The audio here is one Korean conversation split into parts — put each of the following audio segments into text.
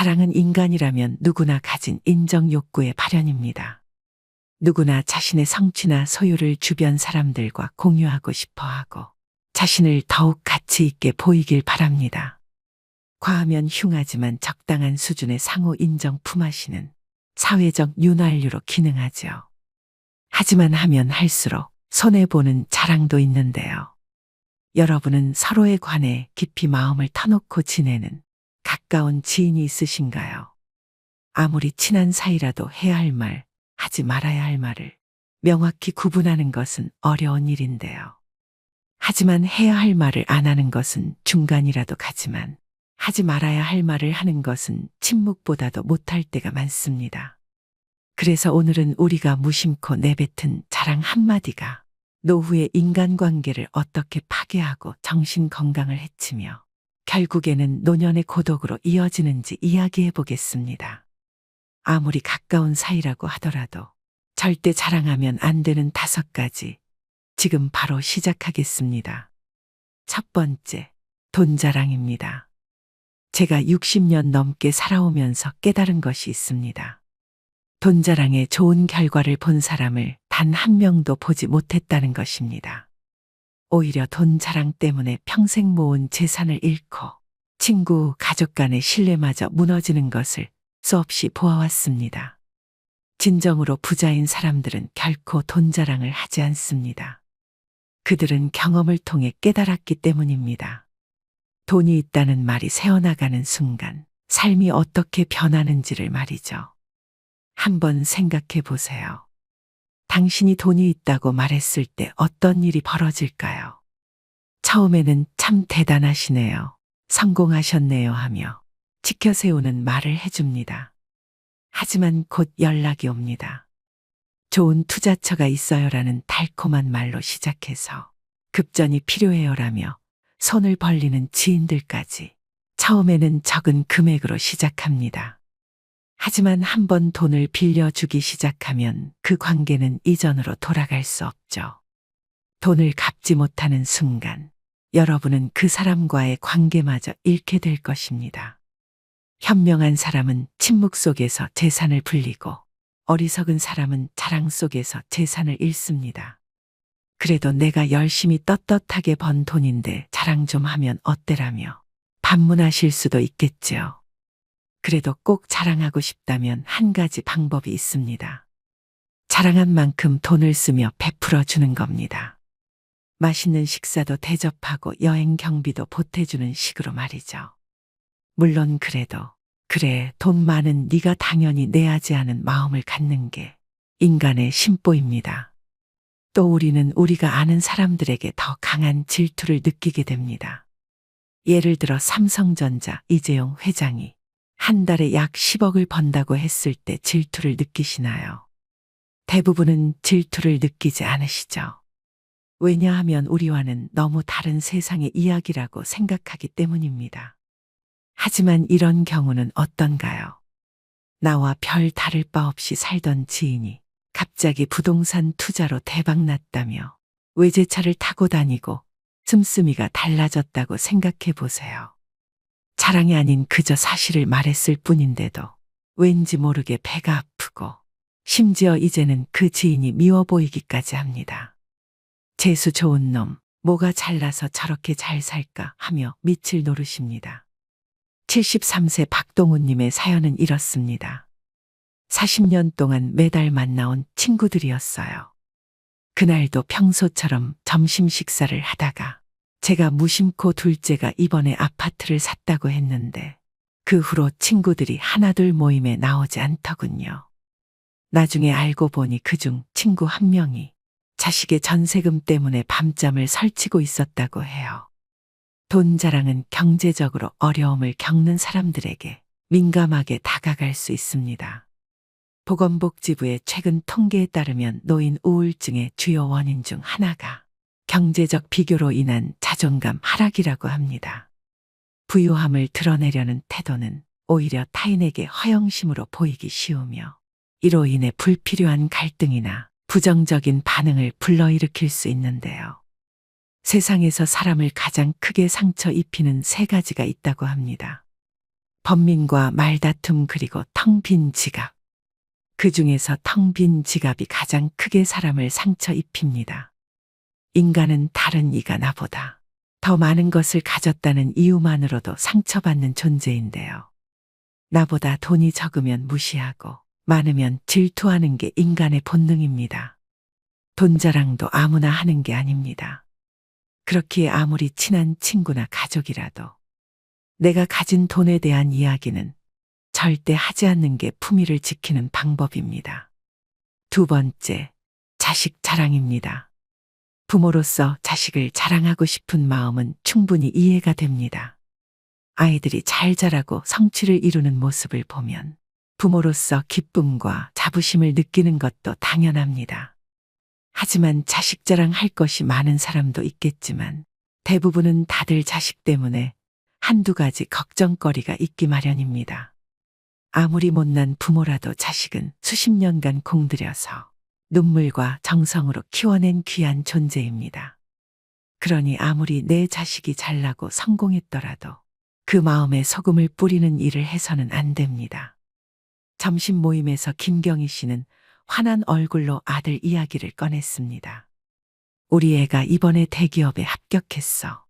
자랑은 인간이라면 누구나 가진 인정 욕구의 발현입니다. 누구나 자신의 성취나 소유를 주변 사람들과 공유하고 싶어 하고 자신을 더욱 가치 있게 보이길 바랍니다. 과하면 흉하지만 적당한 수준의 상호 인정 품하시는 사회적 윤활유로 기능하죠. 하지만 하면 할수록 손해보는 자랑도 있는데요. 여러분은 서로에 관해 깊이 마음을 터놓고 지내는 가까운 지인이 있으신가요? 아무리 친한 사이라도 해야 할 말, 하지 말아야 할 말을 명확히 구분하는 것은 어려운 일인데요. 하지만 해야 할 말을 안 하는 것은 중간이라도 가지만 하지 말아야 할 말을 하는 것은 침묵보다도 못할 때가 많습니다. 그래서 오늘은 우리가 무심코 내뱉은 자랑 한마디가 노후의 인간관계를 어떻게 파괴하고 정신 건강을 해치며 결국에는 노년의 고독으로 이어지는지 이야기해 보겠습니다. 아무리 가까운 사이라고 하더라도 절대 자랑하면 안 되는 5가지. 지금 바로 시작하겠습니다. 첫 번째, 돈 자랑입니다. 제가 60년 넘게 살아오면서 깨달은 것이 있습니다. 돈 자랑의 좋은 결과를 본 사람을 단 한 명도 보지 못했다는 것입니다. 오히려 돈 자랑 때문에 평생 모은 재산을 잃고 친구, 가족 간의 신뢰마저 무너지는 것을 수없이 보아왔습니다. 진정으로 부자인 사람들은 결코 돈 자랑을 하지 않습니다. 그들은 경험을 통해 깨달았기 때문입니다. 돈이 있다는 말이 새어나가는 순간 삶이 어떻게 변하는지를 말이죠. 한번 생각해 보세요. 당신이 돈이 있다고 말했을 때 어떤 일이 벌어질까요? 처음에는 참 대단하시네요. 성공하셨네요 하며 지켜세우는 말을 해줍니다. 하지만 곧 연락이 옵니다. 좋은 투자처가 있어요라는 달콤한 말로 시작해서 급전이 필요해요라며 손을 벌리는 지인들까지 처음에는 적은 금액으로 시작합니다. 하지만 한번 돈을 빌려주기 시작하면 그 관계는 이전으로 돌아갈 수 없죠. 돈을 갚지 못하는 순간 여러분은 그 사람과의 관계마저 잃게 될 것입니다. 현명한 사람은 침묵 속에서 재산을 불리고 어리석은 사람은 자랑 속에서 재산을 잃습니다. 그래도 내가 열심히 떳떳하게 번 돈인데 자랑 좀 하면 어때라며 반문하실 수도 있겠지요. 그래도 꼭 자랑하고 싶다면 한 가지 방법이 있습니다. 자랑한 만큼 돈을 쓰며 베풀어 주는 겁니다. 맛있는 식사도 대접하고 여행 경비도 보태주는 식으로 말이죠. 물론 그래도 그래 돈 많은 네가 당연히 내야지 하는 마음을 갖는 게 인간의 심보입니다. 또 우리는 우리가 아는 사람들에게 더 강한 질투를 느끼게 됩니다. 예를 들어 삼성전자 이재용 회장이 한 달에 약 10억을 번다고 했을 때 질투를 느끼시나요? 대부분은 질투를 느끼지 않으시죠. 왜냐하면 우리와는 너무 다른 세상의 이야기라고 생각하기 때문입니다. 하지만 이런 경우는 어떤가요? 나와 별 다를 바 없이 살던 지인이 갑자기 부동산 투자로 대박났다며 외제차를 타고 다니고 씀씀이가 달라졌다고 생각해 보세요. 자랑이 아닌 그저 사실을 말했을 뿐인데도 왠지 모르게 배가 아프고 심지어 이제는 그 지인이 미워 보이기까지 합니다. 재수 좋은 놈, 뭐가 잘나서 저렇게 잘 살까 하며 밑을 노르십니다. 73세 박동우님의 사연은 이렇습니다. 40년 동안 매달 만나온 친구들이었어요. 그날도 평소처럼 점심 식사를 하다가 제가 무심코 둘째가 이번에 아파트를 샀다고 했는데 그 후로 친구들이 하나둘 모임에 나오지 않더군요. 나중에 알고 보니 그중 친구 한 명이 자식의 전세금 때문에 밤잠을 설치고 있었다고 해요. 돈 자랑은 경제적으로 어려움을 겪는 사람들에게 민감하게 다가갈 수 있습니다. 보건복지부의 최근 통계에 따르면 노인 우울증의 주요 원인 중 하나가 경제적 비교로 인한 자존감 하락이라고 합니다. 부유함을 드러내려는 태도는 오히려 타인에게 허영심으로 보이기 쉬우며 이로 인해 불필요한 갈등이나 부정적인 반응을 불러일으킬 수 있는데요. 세상에서 사람을 가장 크게 상처 입히는 3가지가 있다고 합니다. 범민과 말다툼 그리고 텅 빈 지갑. 그 중에서 텅 빈 지갑이 가장 크게 사람을 상처 입힙니다. 인간은 다른 이가 나보다 더 많은 것을 가졌다는 이유만으로도 상처받는 존재인데요. 나보다 돈이 적으면 무시하고 많으면 질투하는 게 인간의 본능입니다. 돈 자랑도 아무나 하는 게 아닙니다. 그렇기에 아무리 친한 친구나 가족이라도 내가 가진 돈에 대한 이야기는 절대 하지 않는 게 품위를 지키는 방법입니다. 두 번째, 자식 자랑입니다. 부모로서 자식을 자랑하고 싶은 마음은 충분히 이해가 됩니다. 아이들이 잘 자라고 성취를 이루는 모습을 보면 부모로서 기쁨과 자부심을 느끼는 것도 당연합니다. 하지만 자식 자랑할 것이 많은 사람도 있겠지만 대부분은 다들 자식 때문에 한두 가지 걱정거리가 있기 마련입니다. 아무리 못난 부모라도 자식은 수십 년간 공들여서 눈물과 정성으로 키워낸 귀한 존재입니다. 그러니 아무리 내 자식이 잘나고 성공했더라도 그 마음에 소금을 뿌리는 일을 해서는 안 됩니다. 점심 모임에서 김경희 씨는 환한 얼굴로 아들 이야기를 꺼냈습니다. 우리 애가 이번에 대기업에 합격했어.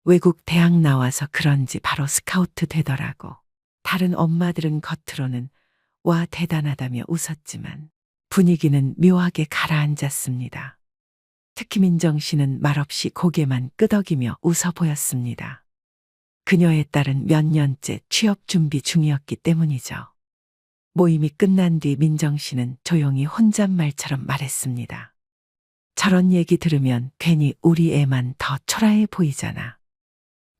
외국 대학 나와서 그런지 바로 스카우트 되더라고. 다른 엄마들은 겉으로는 와 대단하다며 웃었지만 분위기는 묘하게 가라앉았습니다. 특히 민정 씨는 말없이 고개만 끄덕이며 웃어 보였습니다. 그녀의 딸은 몇 년째 취업 준비 중이었기 때문이죠. 모임이 끝난 뒤 민정 씨는 조용히 혼잣말처럼 말했습니다. 저런 얘기 들으면 괜히 우리 애만 더 초라해 보이잖아.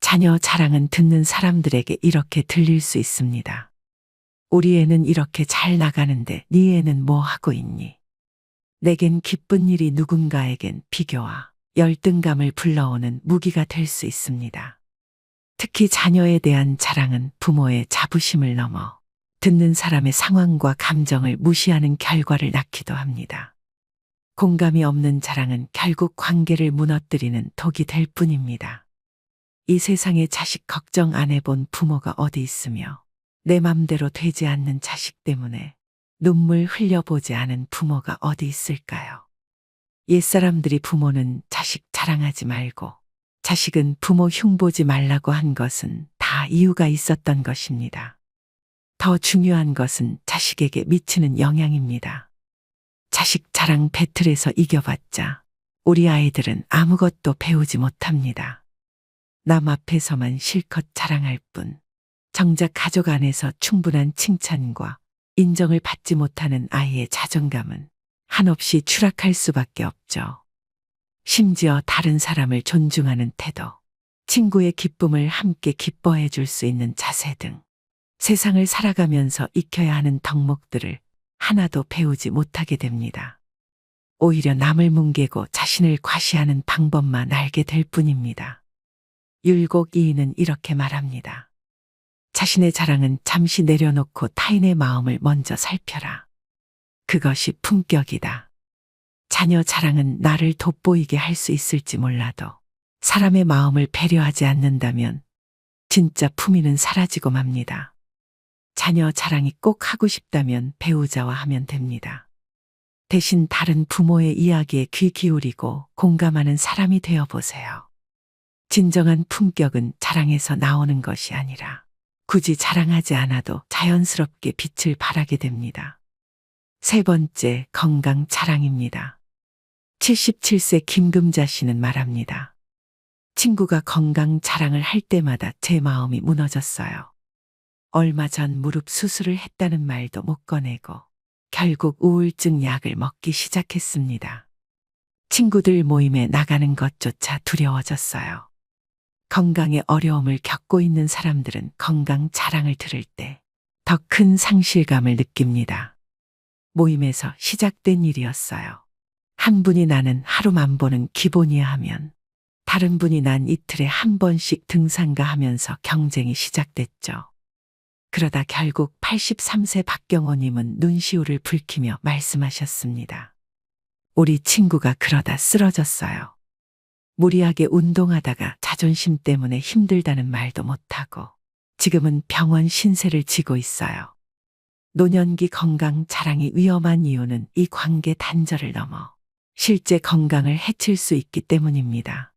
자녀 자랑은 듣는 사람들에게 이렇게 들릴 수 있습니다. 우리 애는 이렇게 잘 나가는데 네 애는 뭐 하고 있니? 내겐 기쁜 일이 누군가에겐 비교와 열등감을 불러오는 무기가 될 수 있습니다. 특히 자녀에 대한 자랑은 부모의 자부심을 넘어 듣는 사람의 상황과 감정을 무시하는 결과를 낳기도 합니다. 공감이 없는 자랑은 결국 관계를 무너뜨리는 독이 될 뿐입니다. 이 세상에 자식 걱정 안 해본 부모가 어디 있으며 내 맘대로 되지 않는 자식 때문에 눈물 흘려보지 않은 부모가 어디 있을까요? 옛사람들이 부모는 자식 자랑하지 말고 자식은 부모 흉보지 말라고 한 것은 다 이유가 있었던 것입니다. 더 중요한 것은 자식에게 미치는 영향입니다. 자식 자랑 배틀에서 이겨봤자 우리 아이들은 아무것도 배우지 못합니다. 남 앞에서만 실컷 자랑할 뿐 정작 가족 안에서 충분한 칭찬과 인정을 받지 못하는 아이의 자존감은 한없이 추락할 수밖에 없죠. 심지어 다른 사람을 존중하는 태도, 친구의 기쁨을 함께 기뻐해 줄 수 있는 자세 등 세상을 살아가면서 익혀야 하는 덕목들을 하나도 배우지 못하게 됩니다. 오히려 남을 뭉개고 자신을 과시하는 방법만 알게 될 뿐입니다. 율곡이인은 이렇게 말합니다. 자신의 자랑은 잠시 내려놓고 타인의 마음을 먼저 살펴라. 그것이 품격이다. 자녀 자랑은 나를 돋보이게 할 수 있을지 몰라도 사람의 마음을 배려하지 않는다면 진짜 품위는 사라지고 맙니다. 자녀 자랑이 꼭 하고 싶다면 배우자와 하면 됩니다. 대신 다른 부모의 이야기에 귀 기울이고 공감하는 사람이 되어 보세요. 진정한 품격은 자랑에서 나오는 것이 아니라 굳이 자랑하지 않아도 자연스럽게 빛을 발하게 됩니다. 세 번째, 건강 자랑입니다. 77세 김금자 씨는 말합니다. 친구가 건강 자랑을 할 때마다 제 마음이 무너졌어요. 얼마 전 무릎 수술을 했다는 말도 못 꺼내고 결국 우울증 약을 먹기 시작했습니다. 친구들 모임에 나가는 것조차 두려워졌어요. 건강에 어려움을 겪고 있는 사람들은 건강 자랑을 들을 때 더 큰 상실감을 느낍니다. 모임에서 시작된 일이었어요. 한 분이 나는 하루만 보는 기본이야 하면 다른 분이 난 이틀에 한 번씩 등산가 하면서 경쟁이 시작됐죠. 그러다 결국 83세 박경호님은 눈시울을 붉히며 말씀하셨습니다. 우리 친구가 그러다 쓰러졌어요. 무리하게 운동하다가 자존심 때문에 힘들다는 말도 못하고 지금은 병원 신세를 지고 있어요. 노년기 건강 자랑이 위험한 이유는 이 관계 단절을 넘어 실제 건강을 해칠 수 있기 때문입니다.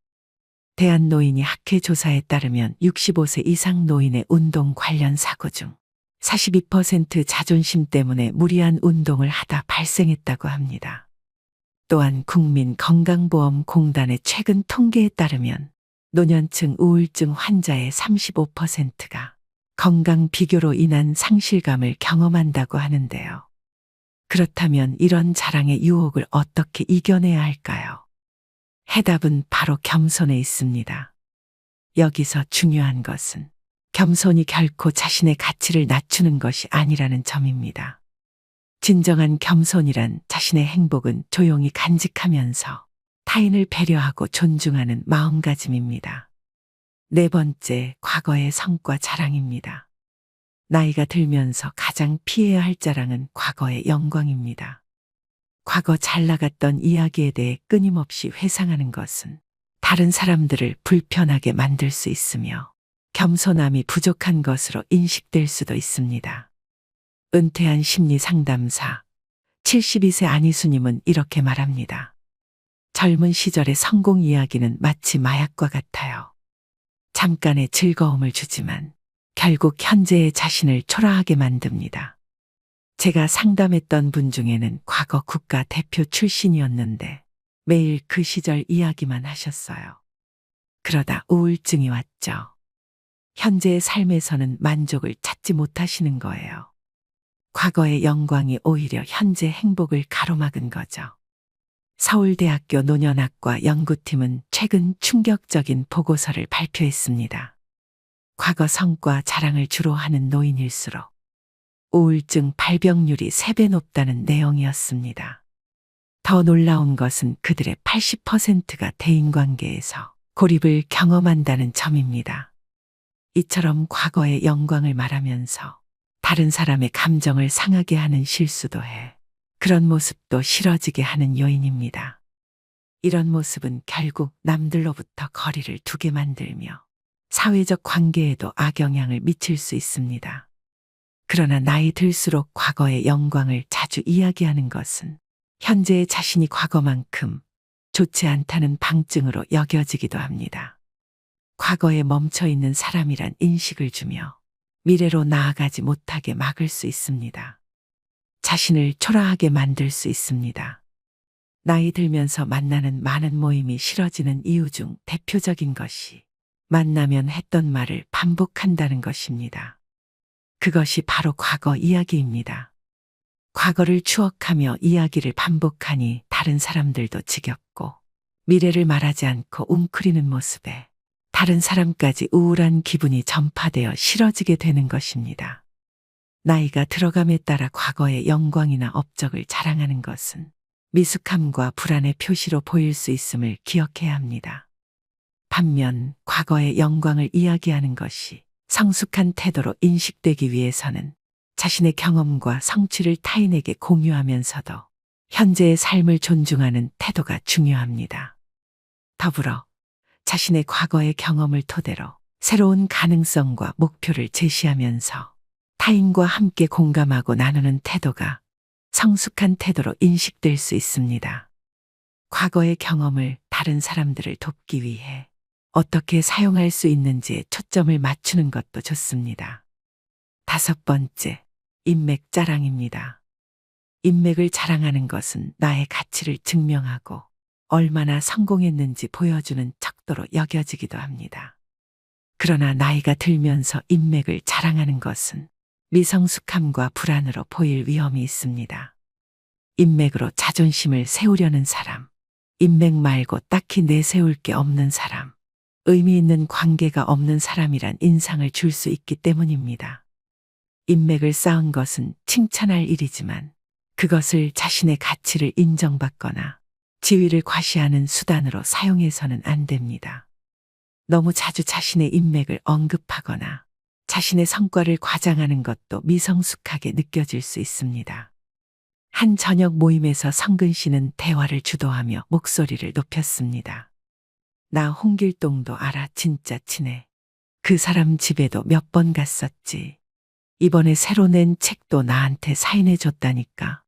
대한노인이 학회 조사에 따르면 65세 이상 노인의 운동 관련 사고 중 42% 자존심 때문에 무리한 운동을 하다 발생했다고 합니다. 또한 국민건강보험공단의 최근 통계에 따르면 노년층 우울증 환자의 35%가 건강 비교로 인한 상실감을 경험한다고 하는데요. 그렇다면 이런 자랑의 유혹을 어떻게 이겨내야 할까요? 해답은 바로 겸손에 있습니다. 여기서 중요한 것은 겸손이 결코 자신의 가치를 낮추는 것이 아니라는 점입니다. 진정한 겸손이란 자신의 행복은 조용히 간직하면서 타인을 배려하고 존중하는 마음가짐입니다. 네 번째, 과거의 성과 자랑입니다. 나이가 들면서 가장 피해야 할 자랑은 과거의 영광입니다. 과거 잘 나갔던 이야기에 대해 끊임없이 회상하는 것은 다른 사람들을 불편하게 만들 수 있으며 겸손함이 부족한 것으로 인식될 수도 있습니다. 은퇴한 심리 상담사 72세 안희수님은 이렇게 말합니다. 젊은 시절의 성공 이야기는 마치 마약과 같아요. 잠깐의 즐거움을 주지만 결국 현재의 자신을 초라하게 만듭니다. 제가 상담했던 분 중에는 과거 국가대표 출신이었는데 매일 그 시절 이야기만 하셨어요. 그러다 우울증이 왔죠. 현재의 삶에서는 만족을 찾지 못하시는 거예요. 과거의 영광이 오히려 현재 행복을 가로막은 거죠. 서울대학교 노년학과 연구팀은 최근 충격적인 보고서를 발표했습니다. 과거 성과 자랑을 주로 하는 노인일수록 우울증 발병률이 3배 높다는 내용이었습니다. 더 놀라운 것은 그들의 80%가 대인관계에서 고립을 경험한다는 점입니다. 이처럼 과거의 영광을 말하면서 다른 사람의 감정을 상하게 하는 실수도 해 그런 모습도 싫어지게 하는 요인입니다. 이런 모습은 결국 남들로부터 거리를 두게 만들며 사회적 관계에도 악영향을 미칠 수 있습니다. 그러나 나이 들수록 과거의 영광을 자주 이야기하는 것은 현재의 자신이 과거만큼 좋지 않다는 방증으로 여겨지기도 합니다. 과거에 멈춰 있는 사람이란 인식을 주며 미래로 나아가지 못하게 막을 수 있습니다. 자신을 초라하게 만들 수 있습니다. 나이 들면서 만나는 많은 모임이 싫어지는 이유 중 대표적인 것이 만나면 했던 말을 반복한다는 것입니다. 그것이 바로 과거 이야기입니다. 과거를 추억하며 이야기를 반복하니 다른 사람들도 지겹고 미래를 말하지 않고 웅크리는 모습에 다른 사람까지 우울한 기분이 전파되어 싫어지게 되는 것입니다. 나이가 들어감에 따라 과거의 영광이나 업적을 자랑하는 것은 미숙함과 불안의 표시로 보일 수 있음을 기억해야 합니다. 반면 과거의 영광을 이야기하는 것이 성숙한 태도로 인식되기 위해서는 자신의 경험과 성취를 타인에게 공유하면서도 현재의 삶을 존중하는 태도가 중요합니다. 더불어 자신의 과거의 경험을 토대로 새로운 가능성과 목표를 제시하면서 타인과 함께 공감하고 나누는 태도가 성숙한 태도로 인식될 수 있습니다. 과거의 경험을 다른 사람들을 돕기 위해 어떻게 사용할 수 있는지에 초점을 맞추는 것도 좋습니다. 다섯 번째, 인맥 자랑입니다. 인맥을 자랑하는 것은 나의 가치를 증명하고 얼마나 성공했는지 보여주는 척도로 여겨지기도 합니다. 그러나 나이가 들면서 인맥을 자랑하는 것은 미성숙함과 불안으로 보일 위험이 있습니다. 인맥으로 자존심을 세우려는 사람, 인맥 말고 딱히 내세울 게 없는 사람, 의미 있는 관계가 없는 사람이란 인상을 줄 수 있기 때문입니다. 인맥을 쌓은 것은 칭찬할 일이지만 그것을 자신의 가치를 인정받거나 지위를 과시하는 수단으로 사용해서는 안 됩니다. 너무 자주 자신의 인맥을 언급하거나 자신의 성과를 과장하는 것도 미성숙하게 느껴질 수 있습니다. 한 저녁 모임에서 성근 씨는 대화를 주도하며 목소리를 높였습니다. 나 홍길동도 알아, 진짜 친해. 그 사람 집에도 몇 번 갔었지. 이번에 새로 낸 책도 나한테 사인해 줬다니까.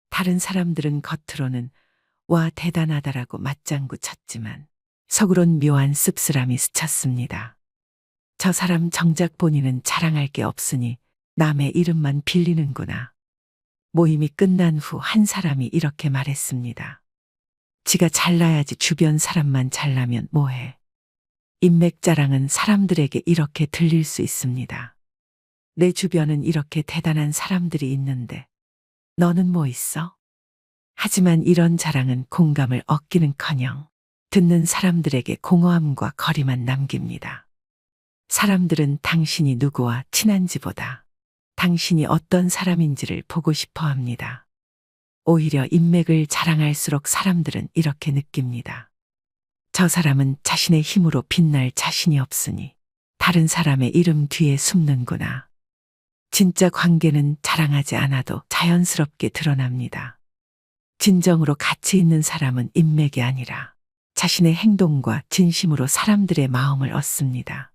다른 사람들은 겉으로는 와 대단하다라고 맞장구 쳤지만 속으론 묘한 씁쓸함이 스쳤습니다. 저 사람 정작 본인은 자랑할 게 없으니 남의 이름만 빌리는구나. 모임이 끝난 후 한 사람이 이렇게 말했습니다. 지가 잘나야지 주변 사람만 잘나면 뭐해. 인맥 자랑은 사람들에게 이렇게 들릴 수 있습니다. 내 주변은 이렇게 대단한 사람들이 있는데 너는 뭐 있어? 하지만 이런 자랑은 공감을 얻기는커녕 듣는 사람들에게 공허함과 거리만 남깁니다. 사람들은 당신이 누구와 친한지보다 당신이 어떤 사람인지를 보고 싶어 합니다. 오히려 인맥을 자랑할수록 사람들은 이렇게 느낍니다. 저 사람은 자신의 힘으로 빛날 자신이 없으니 다른 사람의 이름 뒤에 숨는구나. 진짜 관계는 자랑하지 않아도 자연스럽게 드러납니다. 진정으로 가치 있는 사람은 인맥이 아니라 자신의 행동과 진심으로 사람들의 마음을 얻습니다.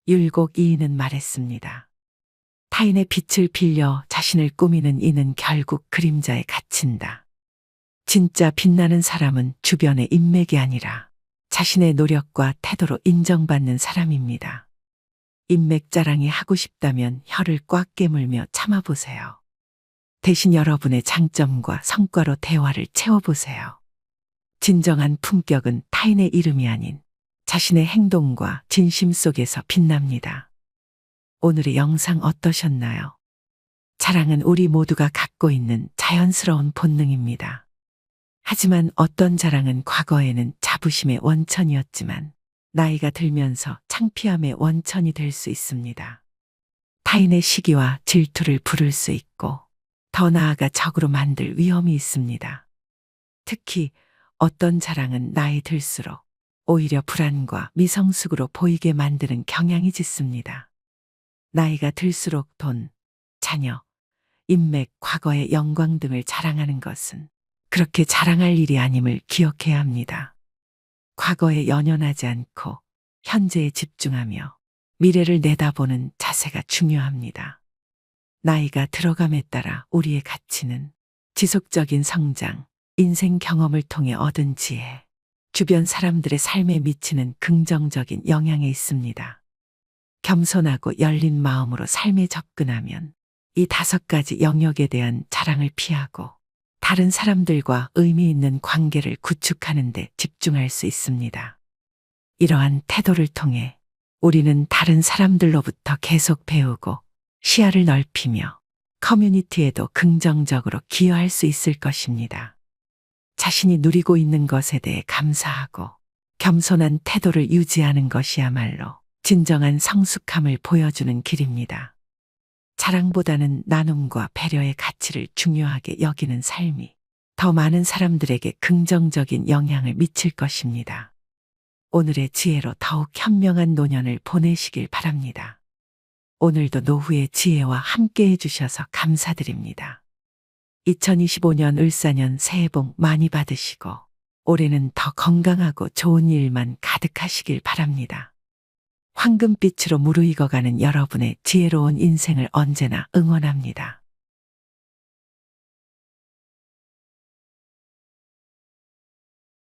율곡 이인은 말했습니다. 타인의 빛을 빌려 자신을 꾸미는 이는 결국 그림자에 갇힌다. 진짜 빛나는 사람은 주변의 인맥이 아니라 자신의 노력과 태도로 인정받는 사람입니다. 인맥 자랑이 하고 싶다면 혀를 꽉 깨물며 참아보세요. 대신 여러분의 장점과 성과로 대화를 채워보세요. 진정한 품격은 타인의 이름이 아닌 자신의 행동과 진심 속에서 빛납니다. 오늘의 영상 어떠셨나요? 자랑은 우리 모두가 갖고 있는 자연스러운 본능입니다. 하지만 어떤 자랑은 과거에는 자부심의 원천이었지만 나이가 들면서 창피함의 원천이 될 수 있습니다. 타인의 시기와 질투를 부를 수 있고 더 나아가 적으로 만들 위험이 있습니다. 특히 어떤 자랑은 나이 들수록 오히려 불안과 미성숙으로 보이게 만드는 경향이 짙습니다. 나이가 들수록 돈, 자녀, 인맥, 과거의 영광 등을 자랑하는 것은 그렇게 자랑할 일이 아님을 기억해야 합니다. 과거에 연연하지 않고 현재에 집중하며 미래를 내다보는 자세가 중요합니다. 나이가 들어감에 따라 우리의 가치는 지속적인 성장, 인생 경험을 통해 얻은 지혜, 주변 사람들의 삶에 미치는 긍정적인 영향에 있습니다. 겸손하고 열린 마음으로 삶에 접근하면 이 5가지 영역에 대한 자랑을 피하고 다른 사람들과 의미 있는 관계를 구축하는 데 집중할 수 있습니다. 이러한 태도를 통해 우리는 다른 사람들로부터 계속 배우고 시야를 넓히며 커뮤니티에도 긍정적으로 기여할 수 있을 것입니다. 자신이 누리고 있는 것에 대해 감사하고 겸손한 태도를 유지하는 것이야말로 진정한 성숙함을 보여주는 길입니다. 자랑보다는 나눔과 배려의 가치를 중요하게 여기는 삶이 더 많은 사람들에게 긍정적인 영향을 미칠 것입니다. 오늘의 지혜로 더욱 현명한 노년을 보내시길 바랍니다. 오늘도 노후의 지혜와 함께 해주셔서 감사드립니다. 2025년 을사년 새해 복 많이 받으시고 올해는 더 건강하고 좋은 일만 가득하시길 바랍니다. 황금빛으로 무르익어가는 여러분의 지혜로운 인생을 언제나 응원합니다.